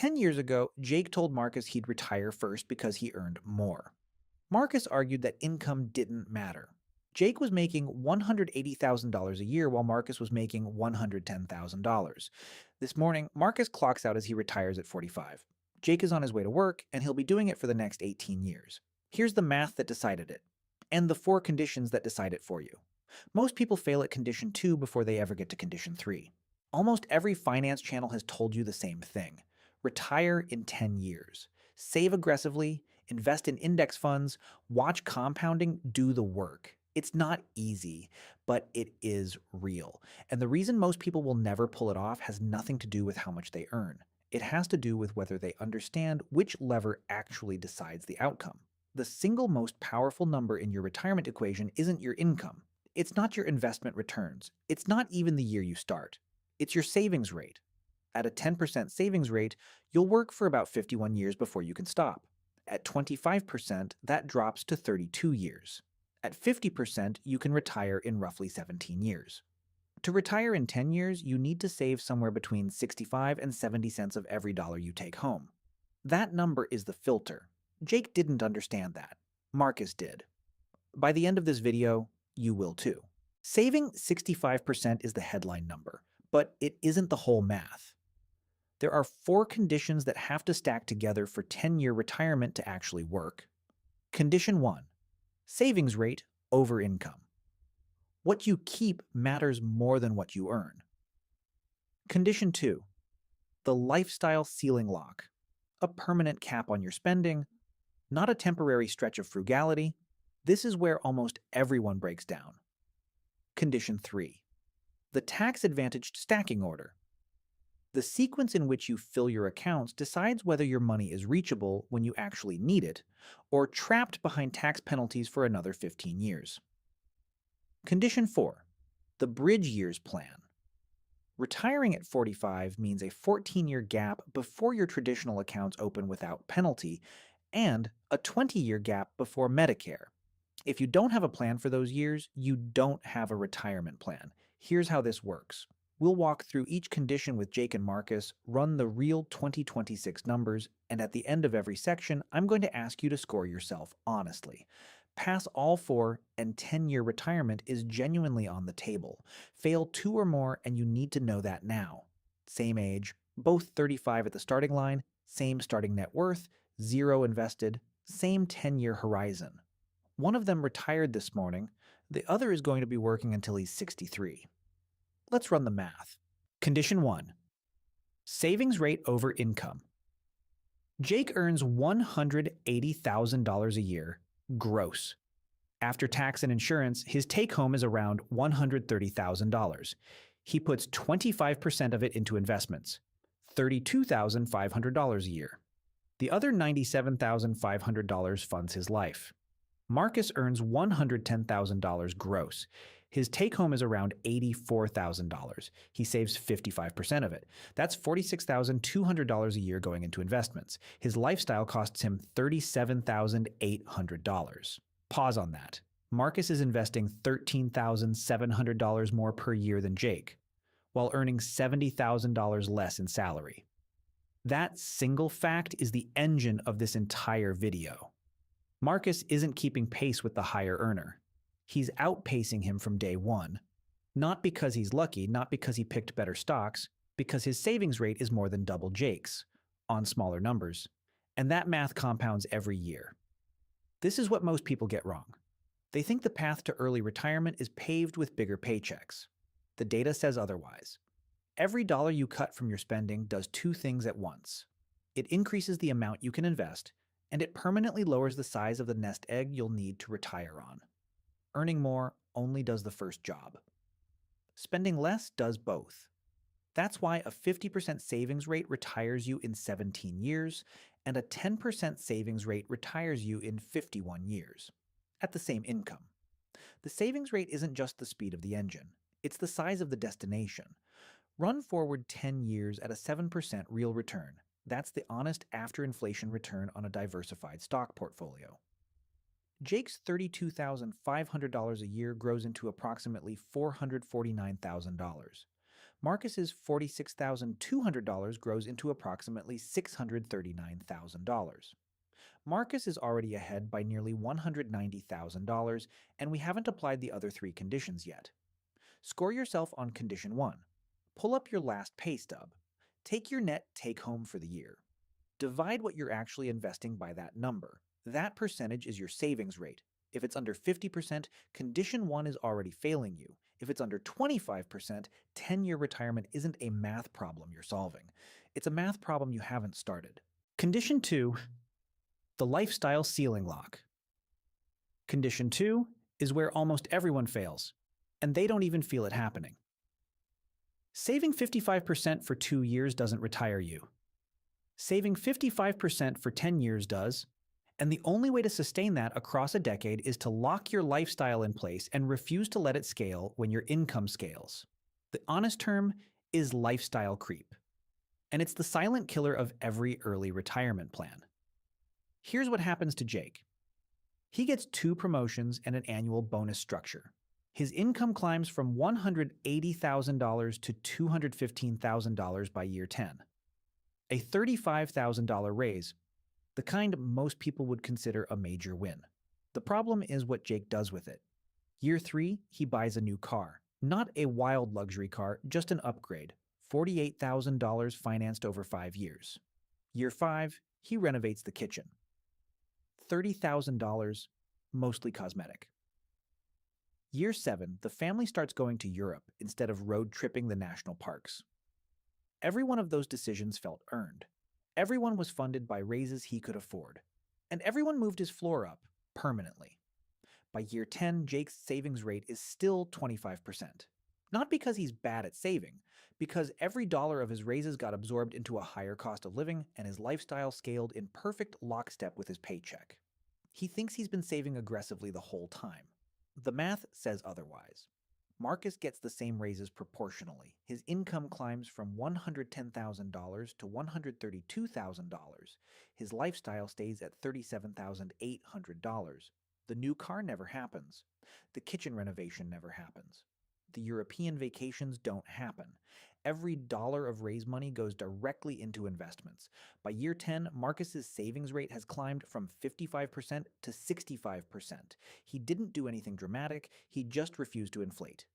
10 years ago, Jake told Marcus he'd retire first because he earned more. Marcus argued that income didn't matter. Jake was making $180,000 a year while Marcus was making $110,000. This morning, Marcus clocks out as he retires at 45. Jake is on his way to work, and he'll be doing it for the next 18 years. Here's the math that decided it, and the four conditions that decide it for you. Most people fail at condition 2 before they ever get to condition 3. Almost every finance channel has told you the same thing. Retire in 10 years. Save aggressively, invest in index funds, watch compounding do the work. It's not easy, but it is real. And the reason most people will never pull it off has nothing to do with how much they earn. It has to do with whether they understand which lever actually decides the outcome. The single most powerful number in your retirement equation isn't your income. It's not your investment returns. It's not even the year you start. It's your savings rate. At a 10% savings rate, you'll work for about 51 years before you can stop. At 25%, that drops to 32 years. At 50%, you can retire in roughly 17 years. To retire in 10 years, you need to save somewhere between 65 and 70 cents of every dollar you take home. That number is the filter. Jake didn't understand that. Marcus did. By the end of this video, you will too. Saving 65% is the headline number, but it isn't the whole math. There are four conditions that have to stack together for 10-year retirement to actually work. Condition 1. Savings rate over income. What you keep matters more than what you earn. Condition 2. The lifestyle ceiling lock. A permanent cap on your spending, not a temporary stretch of frugality. This is where almost everyone breaks down. Condition 3. The tax-advantaged stacking order. The sequence in which you fill your accounts decides whether your money is reachable when you actually need it, or trapped behind tax penalties for another 15 years. Condition 4. The bridge years plan. Retiring at 45 means a 14-year gap before your traditional accounts open without penalty, and a 20-year gap before Medicare. If you don't have a plan for those years, you don't have a retirement plan. Here's how this works. We'll walk through each condition with Jake and Marcus, run the real 2026 numbers, and at the end of every section, I'm going to ask you to score yourself honestly. Pass all four, and 10-year retirement is genuinely on the table. Fail 2 or more, and you need to know that now. Same age, both 35 at the starting line, same starting net worth, 0 invested, same 10-year horizon. One of them retired this morning, the other is going to be working until he's 63. Let's run the math. Condition 1. Savings rate over income. Jake earns $180,000 a year, gross. After tax and insurance, his take-home is around $130,000. He puts 25% of it into investments, $32,500 a year. The other $97,500 funds his life. Marcus earns $110,000 gross. His take-home is around $84,000. He saves 55% of it. That's $46,200 a year going into investments. His lifestyle costs him $37,800. Pause on that. Marcus is investing $13,700 more per year than Jake, while earning $70,000 less in salary. That single fact is the engine of this entire video. Marcus isn't keeping pace with the higher earner. He's outpacing him from day one. Not because he's lucky, not because he picked better stocks, because his savings rate is more than double Jake's, on smaller numbers. And that math compounds every year. This is what most people get wrong. They think the path to early retirement is paved with bigger paychecks. The data says otherwise. Every dollar you cut from your spending does two things at once. It increases the amount you can invest, and it permanently lowers the size of the nest egg you'll need to retire on. Earning more only does the first job. Spending less does both. That's why a 50% savings rate retires you in 17 years, and a 10% savings rate retires you in 51 years, at the same income. The savings rate isn't just the speed of the engine, it's the size of the destination. Run forward 10 years at a 7% real return. That's the honest after-inflation return on a diversified stock portfolio. Jake's $32,500 a year grows into approximately $449,000. Marcus's $46,200 grows into approximately $639,000. Marcus is already ahead by nearly $190,000, and we haven't applied the other three conditions yet. Score yourself on condition 1. Pull up your last pay stub. Take your net take-home for the year. Divide what you're actually investing by that number. That percentage is your savings rate. If it's under 50%, condition 1 is already failing you. If it's under 25%, 10-year retirement isn't a math problem you're solving. It's a math problem you haven't started. Condition 2, the lifestyle ceiling lock. Condition 2 is where almost everyone fails, and they don't even feel it happening. Saving 55% for 2 years doesn't retire you. Saving 55% for 10 years does, and the only way to sustain that across a decade is to lock your lifestyle in place and refuse to let it scale when your income scales. The honest term is lifestyle creep, and it's the silent killer of every early retirement plan. Here's what happens to Jake. He gets 2 promotions and an annual bonus structure. His income climbs from $180,000 to $215,000 by year 10. A $35,000 raise, the kind most people would consider a major win. The problem is what Jake does with it. Year 3, he buys a new car. Not a wild luxury car, just an upgrade. $48,000 financed over 5 years. Year 5, he renovates the kitchen. $30,000, mostly cosmetic. Year 7, the family starts going to Europe instead of road tripping the national parks. Every one of those decisions felt earned. Everyone was funded by raises he could afford. And everyone moved his floor up permanently. By year 10, Jake's savings rate is still 25%. Not because he's bad at saving, because every dollar of his raises got absorbed into a higher cost of living and his lifestyle scaled in perfect lockstep with his paycheck. He thinks he's been saving aggressively the whole time. The math says otherwise. Marcus gets the same raises proportionally. His income climbs from $110,000 to $132,000. His lifestyle stays at $37,800. The new car never happens. The kitchen renovation never happens. The European vacations don't happen. Every dollar of raise money goes directly into investments. By year 10, Marcus's savings rate has climbed from 55% to 65%. He didn't do anything dramatic, he just refused to inflate.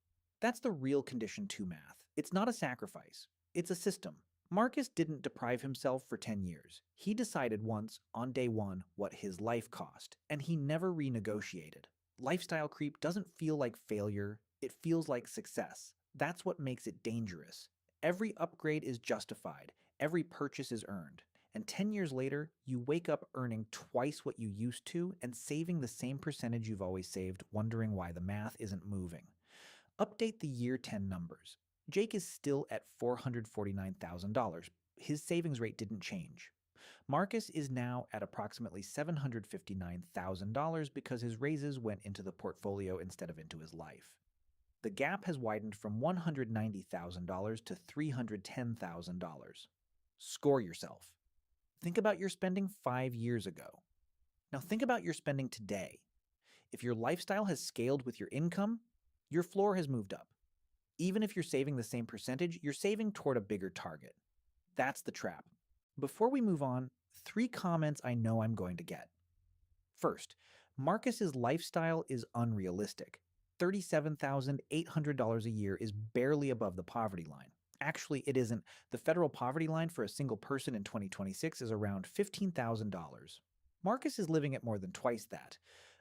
That's the real condition 2 math. It's not a sacrifice, it's a system. Marcus didn't deprive himself for 10 years. He decided once, on day 1, what his life cost, and he never renegotiated. Lifestyle creep doesn't feel like failure, it feels like success. That's what makes it dangerous. Every upgrade is justified, every purchase is earned, and 10 years later, you wake up earning twice what you used to and saving the same percentage you've always saved, wondering why the math isn't moving. Update the year 10 numbers. Jake is still at $449,000. His savings rate didn't change. Marcus is now at approximately $759,000 because his raises went into the portfolio instead of into his life. The gap has widened from $190,000 to $310,000. Score yourself. Think about your spending 5 years ago. Now think about your spending today. If your lifestyle has scaled with your income, your floor has moved up. Even if you're saving the same percentage, you're saving toward a bigger target. That's the trap. Before we move on, 3 comments I know I'm going to get. First, Marcus's lifestyle is unrealistic. $37,800 a year is barely above the poverty line. Actually, it isn't. The federal poverty line for a single person in 2026 is around $15,000. Marcus is living at more than twice that.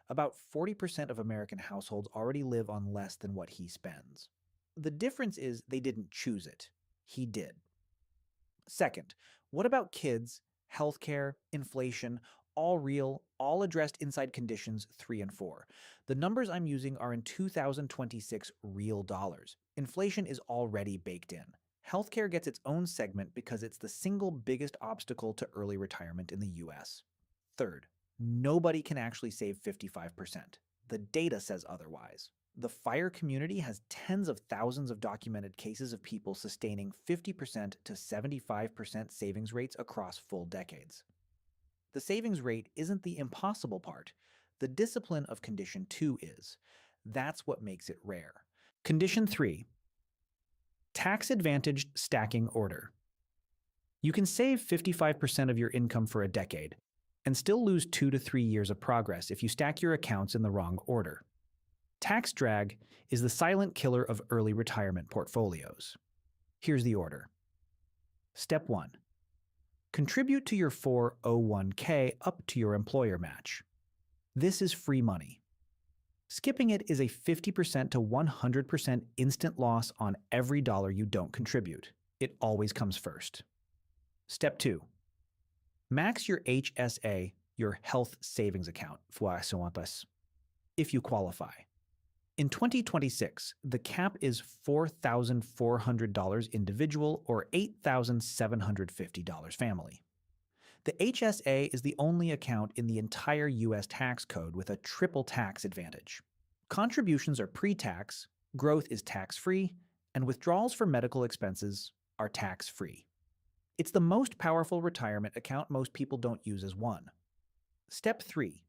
About 40% of American households already live on less than what he spends. The difference is they didn't choose it. He did. Second, what about kids, healthcare, inflation, all real, all addressed inside conditions 3 and 4. The numbers I'm using are in 2026 real dollars. Inflation is already baked in. Healthcare gets its own segment because it's the single biggest obstacle to early retirement in the US. Third, nobody can actually save 55%. The data says otherwise. The FIRE community has tens of thousands of documented cases of people sustaining 50% to 75% savings rates across full decades. The savings rate isn't the impossible part. The discipline of condition 2 is. That's what makes it rare. Condition 3. Tax-advantaged stacking order. You can save 55% of your income for a decade and still lose 2 to 3 years of progress if you stack your accounts in the wrong order. Tax drag is the silent killer of early retirement portfolios. Here's the order. Step 1. Contribute to your 401k up to your employer match. This is free money. Skipping it is a 50% to 100% instant loss on every dollar you don't contribute. It always comes first. Step 2. Max your HSA, your health savings account, if you qualify. In 2026, the cap is $4,400 individual or $8,750 family. The HSA is the only account in the entire U.S. tax code with a triple tax advantage. Contributions are pre-tax, growth is tax-free, and withdrawals for medical expenses are tax-free. It's the most powerful retirement account most people don't use as one. Step 3.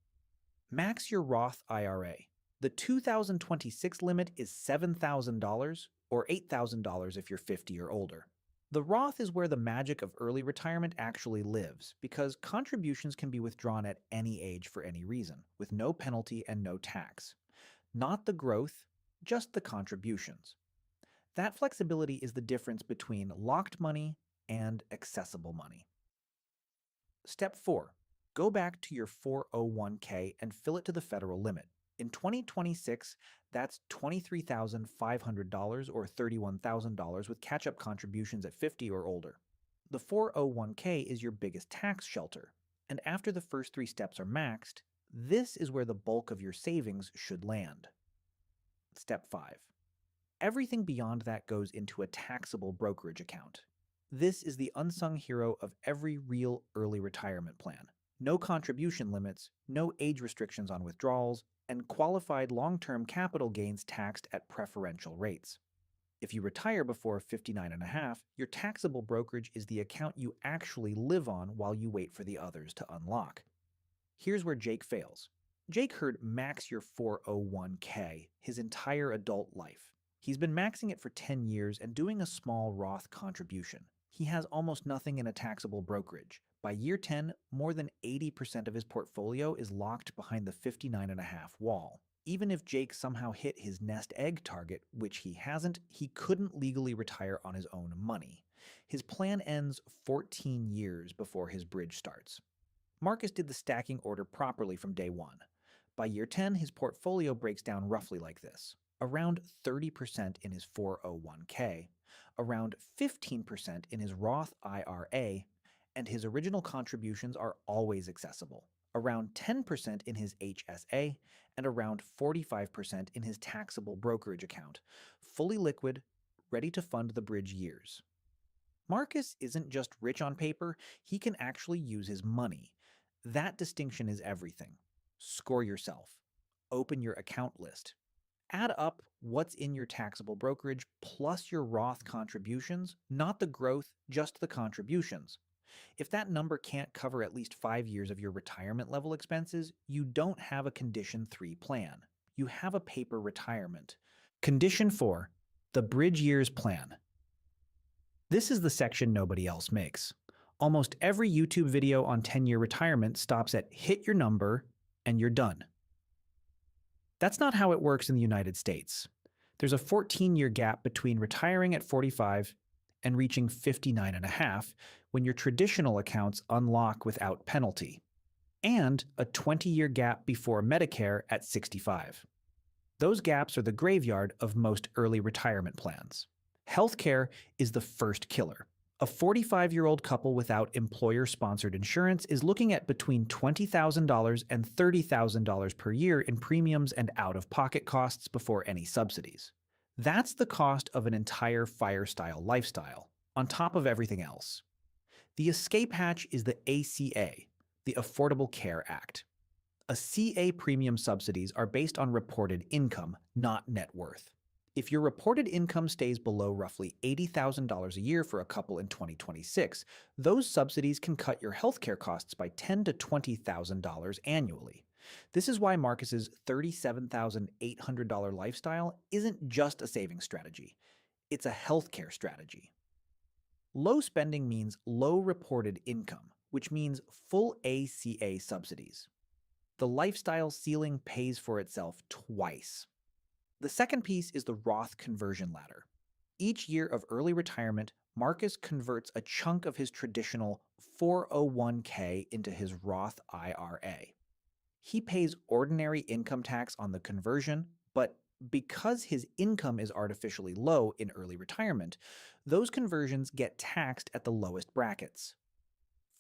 Max your Roth IRA. The 2026 limit is $7,000 or $8,000 if you're 50 or older. The Roth is where the magic of early retirement actually lives because contributions can be withdrawn at any age for any reason, with no penalty and no tax. Not the growth, just the contributions. That flexibility is the difference between locked money and accessible money. Step 4. Go back to your 401k and fill it to the federal limit. In 2026, that's $23,500 or $31,000 with catch-up contributions at 50 or older. The 401k is your biggest tax shelter, and after the first 3 steps are maxed, this is where the bulk of your savings should land. Step 5. Everything beyond that goes into a taxable brokerage account. This is the unsung hero of every real early retirement plan. No contribution limits, no age restrictions on withdrawals, and qualified long-term capital gains taxed at preferential rates. If you retire before 59.5, your taxable brokerage is the account you actually live on while you wait for the others to unlock. Here's where Jake fails. Jake heard max your 401k his entire adult life. He's been maxing it for 10 years and doing a small Roth contribution. He has almost nothing in a taxable brokerage. By year 10, more than 80% of his portfolio is locked behind the 59.5 wall. Even if Jake somehow hit his nest egg target, which he hasn't, he couldn't legally retire on his own money. His plan ends 14 years before his bridge starts. Marcus did the stacking order properly from day 1. By year 10, his portfolio breaks down roughly like this. Around 30% in his 401k, around 15% in his Roth IRA, and his original contributions are always accessible, around 10% in his HSA, and around 45% in his taxable brokerage account, fully liquid, ready to fund the bridge years. Marcus isn't just rich on paper, he can actually use his money. That distinction is everything. Score yourself. Open your account list. Add up what's in your taxable brokerage plus your Roth contributions, not the growth, just the contributions. If that number can't cover at least 5 years of your retirement level expenses, you don't have a Condition 3 plan. You have a paper retirement. Condition 4, the Bridge Years Plan. This is the section nobody else makes. Almost every YouTube video on 10-year retirement stops at hit your number and you're done. That's not how it works in the United States. There's a 14-year gap between retiring at 45 and reaching 59.5 when your traditional accounts unlock without penalty, and a 20-year gap before Medicare at 65. Those gaps are the graveyard of most early retirement plans. Healthcare is the first killer. A 45-year-old couple without employer-sponsored insurance is looking at between $20,000 and $30,000 per year in premiums and out-of-pocket costs before any subsidies. That's the cost of an entire FIRE-style lifestyle, on top of everything else. The escape hatch is the ACA, the Affordable Care Act. A CA premium subsidies are based on reported income, not net worth. If your reported income stays below roughly $80,000 a year for a couple in 2026, those subsidies can cut your healthcare costs by $10,000 to $20,000 annually. This is why Marcus's $37,800 lifestyle isn't just a savings strategy. It's a healthcare strategy. Low spending means low reported income, which means full ACA subsidies. The lifestyle ceiling pays for itself twice. The second piece is the Roth conversion ladder. Each year of early retirement, Marcus converts a chunk of his traditional 401k into his Roth IRA. He pays ordinary income tax on the conversion, but because his income is artificially low in early retirement, those conversions get taxed at the lowest brackets.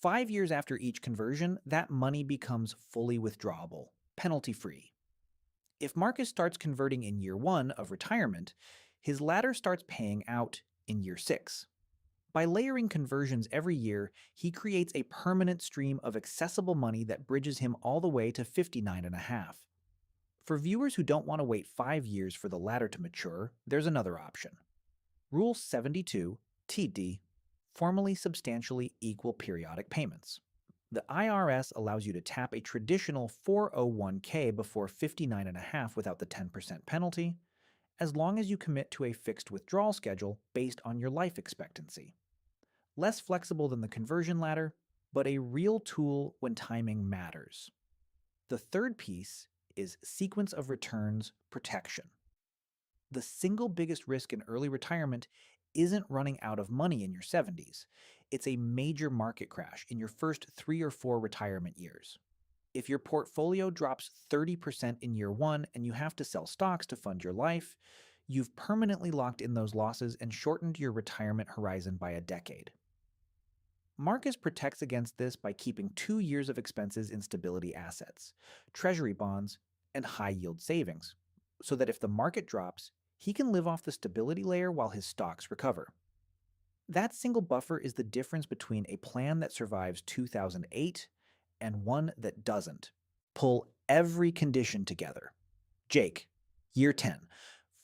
5 years after each conversion, that money becomes fully withdrawable, penalty-free. If Marcus starts converting in year 1 of retirement, his ladder starts paying out in year 6. By layering conversions every year, he creates a permanent stream of accessible money that bridges him all the way to 59 and a half. For viewers who don't want to wait 5 years for the ladder to mature, there's another option. Rule 72, TD, formally substantially equal periodic payments. The IRS allows you to tap a traditional 401k before 59 and a half without the 10% penalty, as long as you commit to a fixed withdrawal schedule based on your life expectancy. Less flexible than the conversion ladder, but a real tool when timing matters. The third piece is sequence of returns protection. The single biggest risk in early retirement isn't running out of money in your 70s. It's a major market crash in your first 3 or 4 retirement years. If your portfolio drops 30% in year 1 and you have to sell stocks to fund your life, you've permanently locked in those losses and shortened your retirement horizon by a decade. Marcus protects against this by keeping 2 years of expenses in stability assets, treasury bonds, and high-yield savings, so that if the market drops, he can live off the stability layer while his stocks recover. That single buffer is the difference between a plan that survives 2008 and one that doesn't. Pull every condition together. Jake, year 10,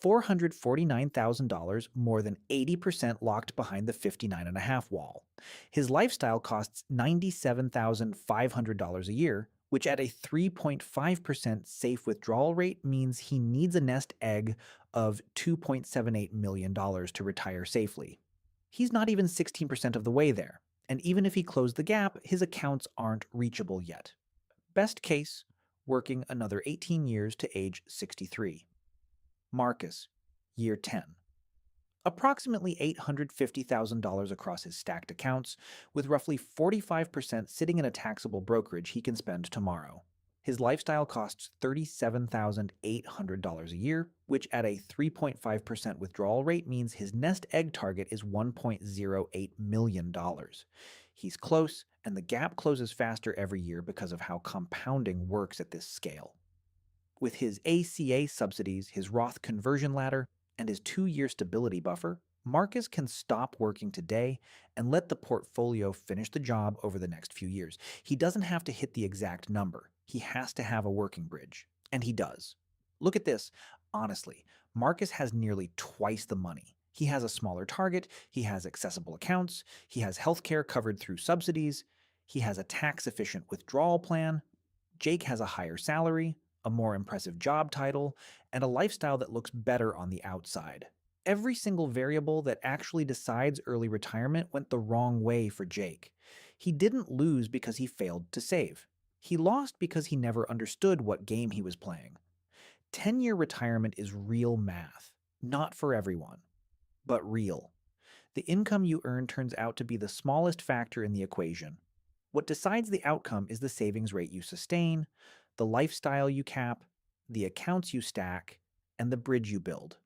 $449,000, more than 80% locked behind the 59 and a half wall. His lifestyle costs $97,500 a year, which at a 3.5% safe withdrawal rate means he needs a nest egg of $2.78 million to retire safely. He's not even 16% of the way there, and even if he closed the gap, his accounts aren't reachable yet. Best case, working another 18 years to age 63. Marcus, year 10. Approximately $850,000 across his stacked accounts, with roughly 45% sitting in a taxable brokerage he can spend tomorrow. His lifestyle costs $37,800 a year, which at a 3.5% withdrawal rate means his nest egg target is $1.08 million. He's close, and the gap closes faster every year because of how compounding works at this scale. With his ACA subsidies, his Roth conversion ladder, and his 2-year stability buffer, Marcus can stop working today and let the portfolio finish the job over the next few years. He doesn't have to hit the exact number. He has to have a working bridge. And he does. Look at this. Honestly, Marcus has nearly twice the money. He has a smaller target. He has accessible accounts. He has healthcare covered through subsidies. He has a tax-efficient withdrawal plan. Jake has a higher salary, a more impressive job title, and a lifestyle that looks better on the outside. Every single variable that actually decides early retirement went the wrong way for Jake. He didn't lose because he failed to save. He lost because he never understood what game he was playing. 10-year retirement is real math. Not for everyone, but real. The income you earn turns out to be the smallest factor in the equation. What decides the outcome is the savings rate you sustain, the lifestyle you cap, the accounts you stack, and the bridge you build.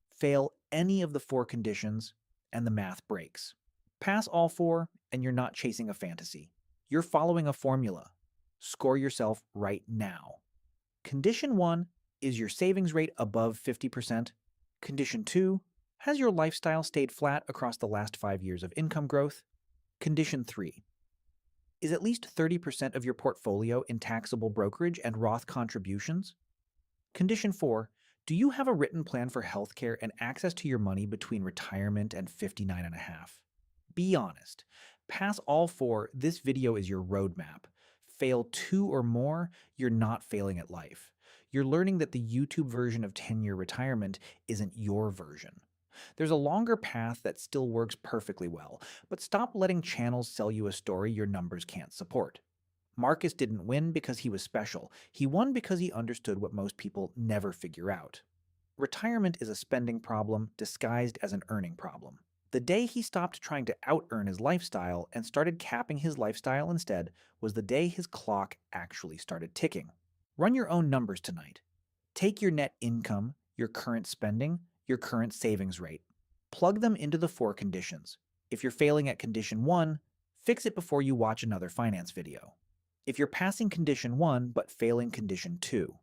Fail any of the 4 conditions, and the math breaks. Pass all 4, and you're not chasing a fantasy. You're following a formula. Score yourself right now. Condition 1 is your savings rate above 50%. Condition 2, has your lifestyle stayed flat across the last 5 years of income growth? Condition 3, is at least 30% of your portfolio in taxable brokerage and Roth contributions? Condition 4, do you have a written plan for healthcare and access to your money between retirement and 59 and a half? Be honest. Pass all 4, this video is your roadmap. Fail 2 or more, you're not failing at life. You're learning that the YouTube version of 10-year retirement isn't your version. There's a longer path that still works perfectly well, but stop letting channels sell you a story your numbers can't support. Marcus didn't win because he was special. He won because he understood what most people never figure out. Retirement is a spending problem disguised as an earning problem. The day he stopped trying to out-earn his lifestyle and started capping his lifestyle instead was the day his clock actually started ticking. Run your own numbers tonight. Take your net income, your current spending, your current savings rate. Plug them into the four conditions. If you're failing at condition 1, fix it before you watch another finance video. If you're passing condition 1 but failing condition 2,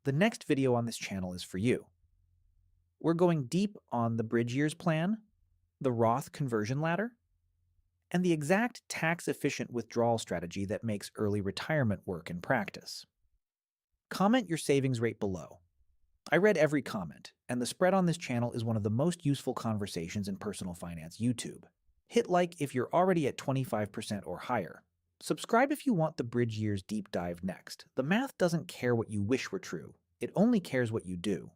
the next video on this channel is for you. We're going deep on the bridge years plan, the Roth conversion ladder, and the exact tax-efficient withdrawal strategy that makes early retirement work in practice. Comment your savings rate below. I read every comment, and the spread on this channel is one of the most useful conversations in personal finance YouTube. Hit like if you're already at 25% or higher. Subscribe if you want the bridge years deep dive next. The math doesn't care what you wish were true. It only cares what you do.